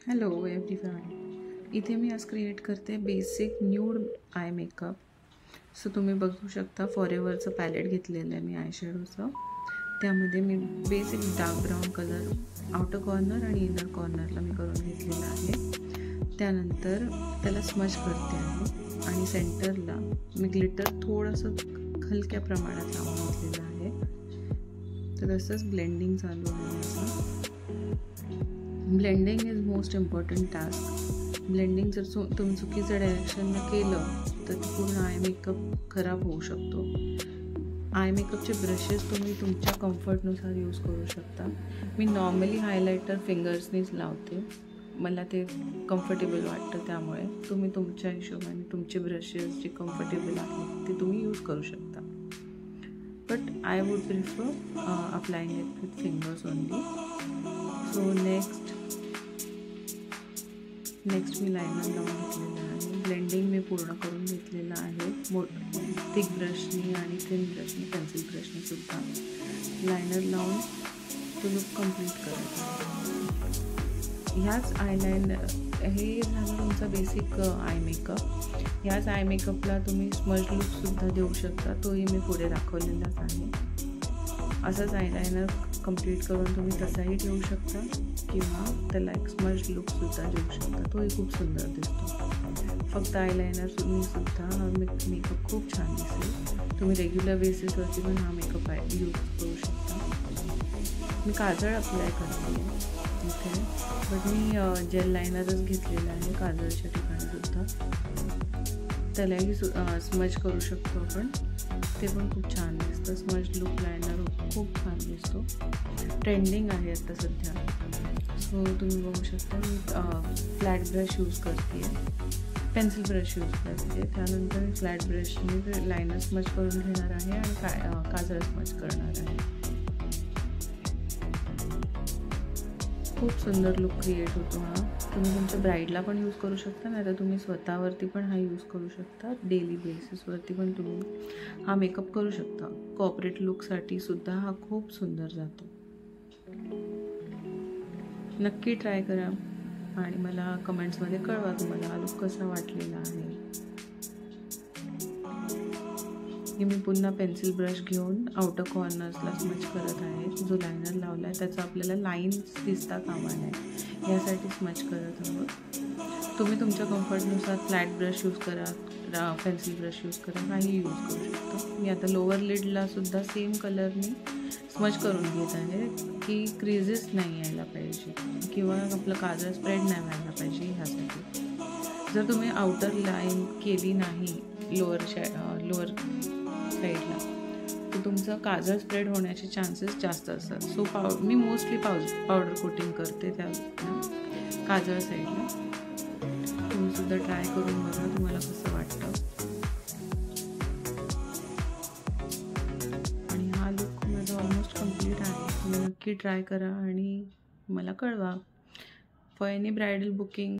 Hello everyone, इथे मी आज create करते basic nude eye makeup. So तुम्ही बघू शकता फॉरेवरचं पॅलेट घेतलेलं आहे मी आय शेडोचं. त्यामध्ये मी basic dark brown colour outer corner आणि इनर कॉर्नरला मी करून घेतलेला आहे. त्यानंतर त्याला स्मज करते आहे आणि सेंटरला मी ग्लिटर थोडंसं हलक्या प्रमाणात लावून घेतलेलं आहे. तर तसंच ब्लेंडिंग चालू आहे असं. Blending is most important task. Blending जर तुम्ही चुकीचं डायरेक्शनने केलं तर ते पूर्ण आय मेकअप खराब होऊ शकतो. आय मेकअपचे ब्रशेस तुम्ही तुमच्या कम्फर्टनुसार यूज करू शकता. मी नॉर्मली हायलायटर फिंगर्सनीच लावते, मला ते कम्फर्टेबल वाटतं. त्यामुळे तुम्ही तुमच्या हिशोबाने तुमचे ब्रशेस जे कम्फर्टेबल आहेत ते तुम्ही यूज करू शकता. But I would prefer applying it with fingers only. So next me liner लावून घेतलेलं आहे. ब्लेंडिंग मी पूर्ण करून घेतलेलं आहे. थिक ब्रशनी आणि थिन ब्रशनी, पेन्सिल ब्रशनी सुद्धा लायनर लावून तो लुक कंप्लीट करत आहे. ह्याच आयलायनर हे झालं तुमचा बेसिक आय मेकअप. ह्याच आय मेकअपला तुम्ही स्मज लुकसुद्धा देऊ शकता. तोही मी पुढे दाखवलेलाच आहे. असंच आयलायनर कंप्लीट करून तुम्ही तसाही ठेवू शकता किंवा त्याला एक स्मज लुकसुद्धा देऊ शकता. तोही खूप सुंदर दिसतो. फक्त आयलायनर तुम्ही सुद्धा मेकअप खूप छान दिसेल. तुम्ही रेग्युलर बेसिसवरती पण हा मेकअप यूज करू शकता. मी काजळ अप्लाय करते इथे, बट मी जेल लायनरच घेतलेलं आहे काजळच्या ठिकाणी सुद्धा. त्यालाही स्मज करू शकतो आपण, ते पण खूप छान दिसतं. स्मज लुक लायनर खूप छान दिसतो. ट्रेंडिंग आहे आता सध्या. सो तुम्ही बघू शकता मी फ्लॅट ब्रश यूज करते, पेन्सिल ब्रश यूज करते. त्यानंतर मी फ्लॅट ब्रशने लायनर स्मज करून घेणार आहे आणि काजळ स्मज करणार आहे. खूप सुंदर लुक क्रिएट होतो हा. तुम्ही तुमच्या ब्राईडला पण यूज करू शकता, नाही तर तुम्ही स्वतःवरती पण हा यूज करू शकता. डेली बेसिसवरती पण तुम्ही हा मेकअप करू शकता. कॉर्पोरेट लुकसाठी सुद्धा हा खूप सुंदर जातो. नक्की ट्राय करा आणि मला कमेंट्समध्ये कळवा तुम्हाला हा लुक कसा वाटलेला आहे. हे मी पुन्हा पेन्सिल ब्रश घेऊन आउटर कॉर्नर्सला स्मच करत आहे. जो लायनर लावला आहे त्याचा आपल्याला लाईन्स दिसता कामा नये यासाठी स्मच करत आहोत. तुम्ही तुमच्या कम्फर्टनुसार फ्लॅट ब्रश यूज करा, पेन्सिल ब्रश यूज करा, काही यूज करू शकता. मी आता लोअर लिडला सुद्धा सेम कलरनी स्मच करून घेत आहे की क्रीजेस नाही यायला पाहिजे किंवा आपलं काजळ स्प्रेड नाही व्हायला पाहिजे. ह्यासाठी जर तुम्ही आउटर लाईन केली नाही लोअर साईडला तर तुमचं काजळ स्प्रेड होण्याचे चान्सेस जास्त असतात. सो मी मोस्टली पावडर कोटिंग करते त्या काजळ साईडला. तुम्ही सुद्धा ट्राय करून बघा तुम्हाला कसं वाटतं. आणि हा लुक माझा ऑलमोस्ट कंप्लीट आहे. तुम्ही नक्की ट्राय करा आणि मला कळवा. For any bridal booking